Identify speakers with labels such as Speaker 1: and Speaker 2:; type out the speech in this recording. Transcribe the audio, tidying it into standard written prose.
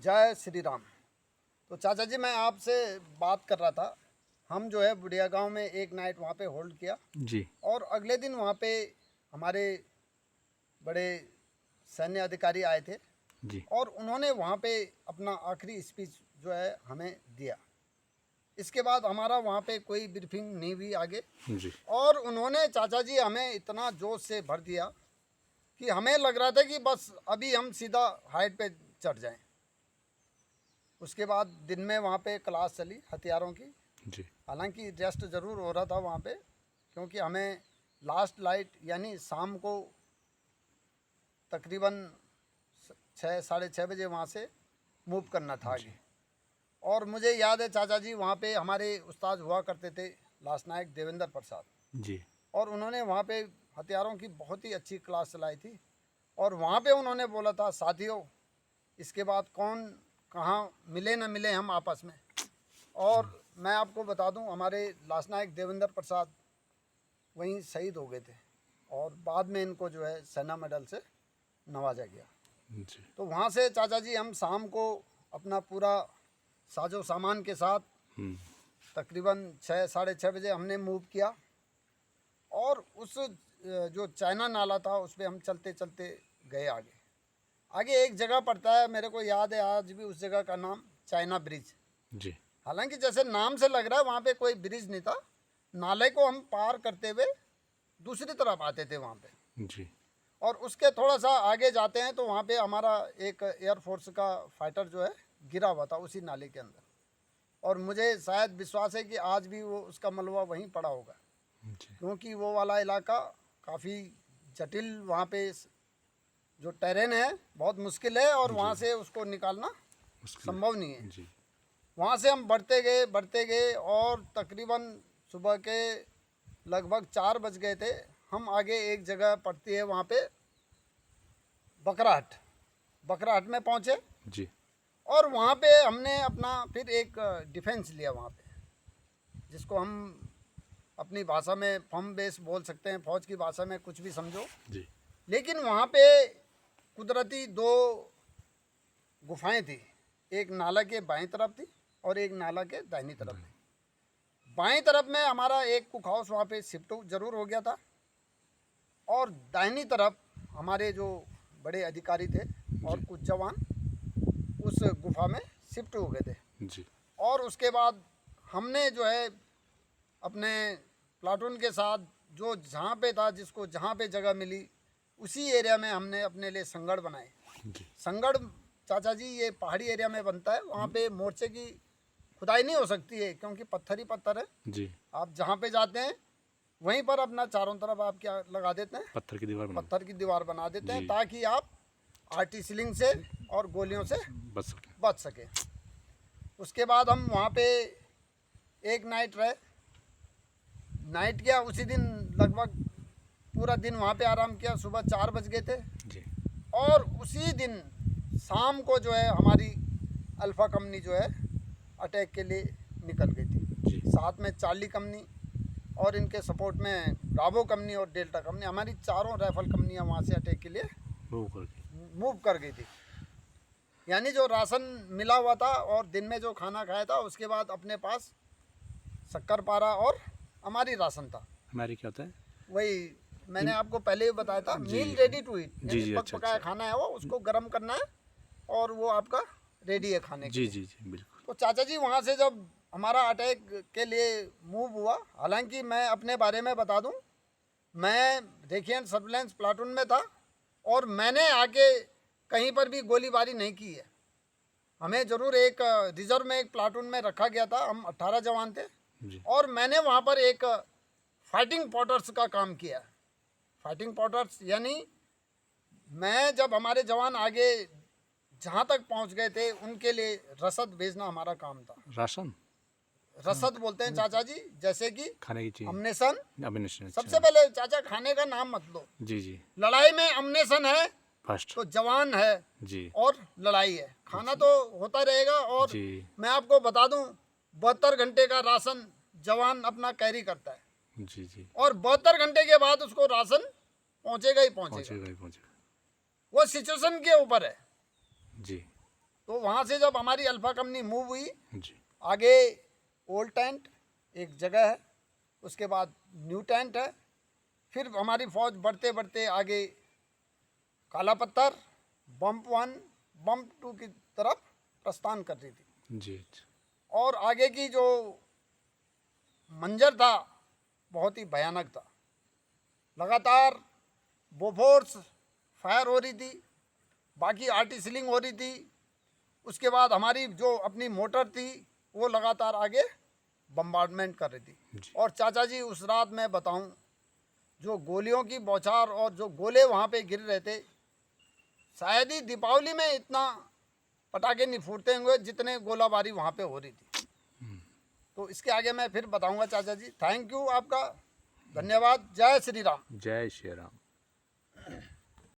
Speaker 1: जय श्री राम। तो चाचा जी, मैं आपसे बात कर रहा था। हम जो है बुढ़िया गांव में एक नाइट वहाँ पे होल्ड किया
Speaker 2: जी
Speaker 1: और अगले दिन वहाँ पे हमारे बड़े सैन्य अधिकारी आए थे
Speaker 2: जी
Speaker 1: और उन्होंने वहाँ पे अपना आखिरी स्पीच जो है हमें दिया। इसके बाद हमारा वहाँ पे कोई ब्रीफिंग नहीं हुई आगे,
Speaker 2: जी
Speaker 1: और उन्होंने चाचा जी हमें इतना जोश से भर दिया कि हमें लग रहा था कि बस अभी हम सीधा हाइट पे चढ़ जाएं। उसके बाद दिन में वहाँ पे क्लास चली हथियारों की।
Speaker 2: जी
Speaker 1: हालांकि रेस्ट ज़रूर हो रहा था वहाँ पे, क्योंकि हमें लास्ट लाइट यानी शाम को तकरीबन 6 साढ़े 6 बजे वहाँ से मूव करना था आगे। और मुझे याद है चाचा जी, वहाँ पे हमारे उस्ताद हुआ करते थे लास्ट नायक देवेंद्र प्रसाद,
Speaker 2: जी
Speaker 1: और उन्होंने वहाँ पे हथियारों की बहुत ही अच्छी क्लास चलाई थी। और वहाँ पे उन्होंने बोला था, साथियों इसके बाद कौन कहाँ मिले न मिले हम आपस में। और मैं आपको बता दूं, हमारे लास्ट नायक देवेंद्र प्रसाद वहीं शहीद हो गए थे और बाद में इनको जो है सेना मेडल से नवाजा गया।
Speaker 2: जी
Speaker 1: तो वहाँ से चाचा जी हम शाम को अपना पूरा साजो सामान के साथ तकरीबन 6 साढ़े 6 बजे हमने मूव किया। और उस जो चाइना नाला था उस पर हम चलते चलते गए आगे। आगे एक जगह पड़ता है, मेरे को याद है आज भी, उस जगह का नाम चाइना ब्रिज।
Speaker 2: जी
Speaker 1: हालांकि जैसे नाम से लग रहा है वहाँ पे कोई ब्रिज नहीं था। नाले को हम पार करते हुए दूसरी तरफ आते थे वहाँ पे।
Speaker 2: जी
Speaker 1: और उसके थोड़ा सा आगे जाते हैं तो वहाँ पे हमारा एक एयरफोर्स का फाइटर जो है गिरा हुआ था उसी नाले के अंदर। और मुझे शायद विश्वास है कि आज भी वो उसका मलबा वहीं पड़ा होगा,
Speaker 2: जी
Speaker 1: क्योंकि वो वाला इलाका काफ़ी जटिल, वहाँ पे जो टेरेन है बहुत मुश्किल है और वहाँ से उसको निकालना
Speaker 2: मुश्किल
Speaker 1: संभव नहीं है।
Speaker 2: जी
Speaker 1: वहाँ से हम बढ़ते गए और तकरीबन सुबह के लगभग 4 बज गए थे। हम आगे एक जगह पड़ती है वहाँ पे बकराहट, बकराहट में पहुँचे।
Speaker 2: जी
Speaker 1: और वहाँ पे हमने अपना फिर एक डिफेंस लिया वहाँ पे, जिसको हम अपनी भाषा में फर्म बेस बोल सकते हैं, फौज की भाषा में कुछ भी समझो।
Speaker 2: जी
Speaker 1: लेकिन वहाँ पे कुदरती दो गुफाएं थी, एक नाला के बाईं तरफ थी और एक नाला के दाहिनी तरफ थी। बाईं तरफ में हमारा एक कुक हाउस वहाँ पे शिफ्ट जरूर हो गया था, और दाहिनी तरफ हमारे जो बड़े अधिकारी थे और कुछ जवान उस गुफा में शिफ्ट हो गए थे।
Speaker 2: जी
Speaker 1: और उसके बाद हमने जो है अपने प्लाटून के साथ जो जहाँ पे था, जिसको जहाँ पे जगह मिली उसी एरिया में हमने अपने लिए संगड़ बनाए।
Speaker 2: जी
Speaker 1: संगड़ चाचा जी ये पहाड़ी एरिया में बनता है, वहाँ पे मोर्चे की खुदाई नहीं हो सकती है क्योंकि पत्थर ही पत्थर है।
Speaker 2: जी
Speaker 1: आप जहाँ पे जाते हैं वहीं पर अपना चारों तरफ आप क्या लगा देते हैं,
Speaker 2: पत्थर की दीवार बना
Speaker 1: पत्थर की दीवार बना देते हैं,
Speaker 2: जी।
Speaker 1: ताकि आप आर्टी सीलिंग से और गोलियों से
Speaker 2: बच सके
Speaker 1: बच सके। उसके बाद हम वहाँ पे एक नाइट रहे। नाइट किया उसी दिन, लगभग पूरा दिन वहाँ पे आराम किया। सुबह 4 बज गए थे
Speaker 2: जी
Speaker 1: और उसी दिन शाम को जो है हमारी अल्फ़ा कंपनी जो है अटैक के लिए निकल गई थी।
Speaker 2: जी
Speaker 1: साथ में चार्ली कंपनी और इनके सपोर्ट में ब्रावो कंपनी और डेल्टा कंपनी, हमारी चारों राइफल कंपनियां वहाँ से अटैक के लिए
Speaker 2: वो करके
Speaker 1: मूव कर गई थी। यानी जो राशन मिला हुआ था और दिन में जो खाना खाया था, उसके बाद अपने पास शक्कर पारा और हमारी राशन था।
Speaker 2: हमारी क्या होता है
Speaker 1: वही मैंने आपको पहले ही बताया था,
Speaker 2: जी।
Speaker 1: मील रेडी टू ईट,
Speaker 2: जी,
Speaker 1: यानी
Speaker 2: जी,
Speaker 1: पक
Speaker 2: अच्छा,
Speaker 1: पकाया
Speaker 2: अच्छा।
Speaker 1: खाना है, वो उसको गर्म करना है और वो आपका रेडी है खाने के
Speaker 2: जी
Speaker 1: लिए।
Speaker 2: जी जी बिल्कुल
Speaker 1: तो चाचा जी वहाँ से जब हमारा अटैक के लिए मूव हुआ, हालांकि मैं अपने बारे में बता दूं, मैं रेखियन सर्विलेंस प्लाटून में था और मैंने आके कहीं पर भी गोलीबारी नहीं की है। हमें ज़रूर एक रिजर्व में एक प्लाटून में रखा गया था, हम 18 जवान थे
Speaker 2: जी
Speaker 1: और मैंने वहाँ पर एक फाइटिंग पॉटर्स का काम किया। फाइटिंग पॉटर्स यानी मैं जब हमारे जवान आगे जहाँ तक पहुँच गए थे उनके लिए रसद भेजना हमारा काम था।
Speaker 2: राशन
Speaker 1: रसद बोलते हैं चाचा जी, जैसे कि
Speaker 2: खाने की चीज़
Speaker 1: अमनेशन।
Speaker 2: अभिनेशन
Speaker 1: सबसे
Speaker 2: अच्छा
Speaker 1: पहले चाचा खाने का नाम मत लो,
Speaker 2: जी जी
Speaker 1: लड़ाई में अमनेशन है
Speaker 2: फर्स्ट
Speaker 1: तो जवान है
Speaker 2: जी
Speaker 1: और लड़ाई है, खाना तो होता रहेगा। और
Speaker 2: जी
Speaker 1: मैं आपको बता दूं, 72 घंटे का राशन जवान अपना कैरी करता है
Speaker 2: जी जी
Speaker 1: और 72 घंटे के बाद उसको राशन पहुंचेगा ही पहुंचेगा।
Speaker 2: पहुँचेगा ही पहुँचेगा
Speaker 1: वो सिचुएशन के ऊपर है।
Speaker 2: जी
Speaker 1: तो वहाँ से जब हमारी अल्फा कंपनी मूव हुई,
Speaker 2: जी
Speaker 1: आगे ओल्ड टेंट एक जगह है, उसके बाद न्यू टेंट है, फिर हमारी फौज बढ़ते बढ़ते आगे काला पत्थर, बम्प 1, बम्प 2 की तरफ प्रस्थान कर रही थी।
Speaker 2: जी
Speaker 1: और आगे की जो मंजर था बहुत ही भयानक था। लगातार बोफोर्स फायर हो रही थी, बाकी आर्टिसलिंग हो रही थी। उसके बाद हमारी जो अपनी मोटर थी वो लगातार आगे बम्बार्डमेंट कर रही थी।
Speaker 2: जी।
Speaker 1: और चाचा जी उस रात मैं बताऊं, जो गोलियों की बौछार और जो गोले वहाँ पे गिर रहे थे, शायद ही दीपावली में इतना पटाखे नहीं फूटते होंगे जितने गोलाबारी वहाँ पे हो रही थी। तो इसके आगे मैं फिर बताऊंगा चाचा जी। थैंक यू आपका, धन्यवाद। जय श्री राम।
Speaker 2: जय श्री राम।